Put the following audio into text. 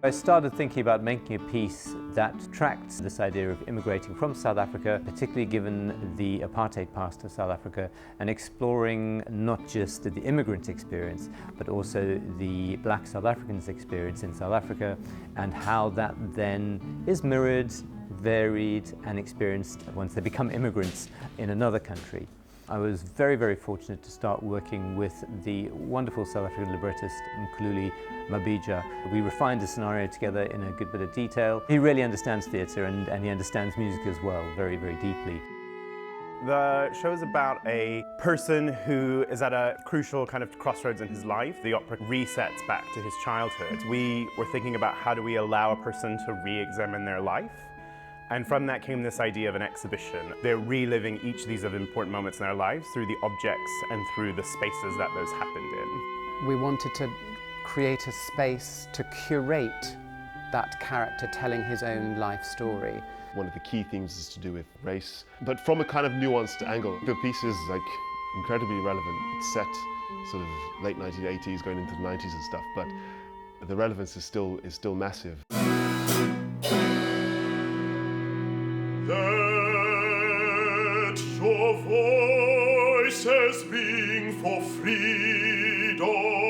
I started thinking about making a piece that tracked this idea of immigrating from South Africa, particularly given the apartheid past of South Africa, and exploring not just the immigrant experience, but also the black South Africans' experience in South Africa, and how that then is mirrored, varied, and experienced once they become immigrants in another country. I was very, very fortunate to start working with the wonderful South African librettist Mkhululi Mabija. We refined the scenario together in a good bit of detail. He really understands theatre and he understands music as well, very, very deeply. The show is about a person who is at a crucial kind of crossroads in his life. The opera resets back to his childhood. We were thinking about how do we allow a person to re-examine their life. And from that came this idea of an exhibition. They're reliving each of these important moments in their lives through the objects and through the spaces that those happened in. We wanted to create a space to curate that character telling his own life story. One of the key themes is to do with race, but from a kind of nuanced angle. The piece is incredibly relevant. It's set sort of late 1980s, going into the 90s and stuff, but the relevance is still massive. Let your voices ring for freedom.